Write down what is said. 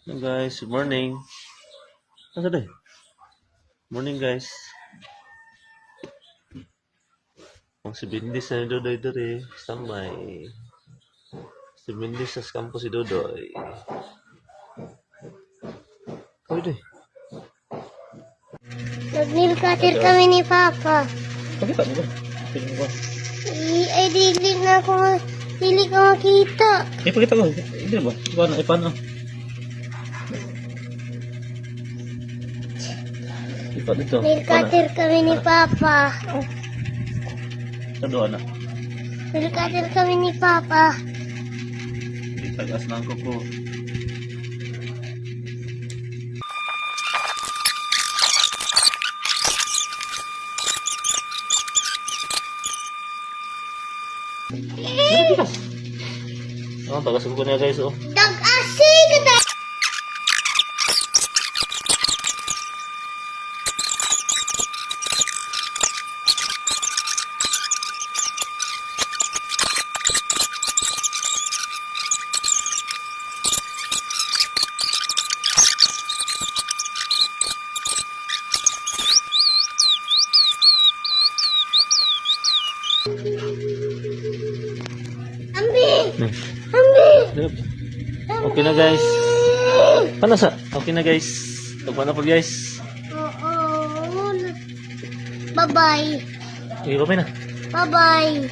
Hello guys, good morning. Asa day? Morning guys. Ang si Bindis na ni Dodoy dere, standby. Si Bindis sa kampo si Dodoy. Kawin day. Nag-nail cutter kami ni Papa. Bakit mo ba? Pwede mo ba? Ay, dili ka makita. Pakita ko. Hindi ba? Paano? Ipa dito. Nail cutter kami ni Papa. Sa doon na. Nail cutter kami ni Papa. Itagas na ang kuko. Tagas ko na guys, oh. Dag-asin na tayo. Okay na guys. Paano sa? Okay na guys. Tagpa na po guys. Oo. Bye-bye. Okay na. Bye-bye.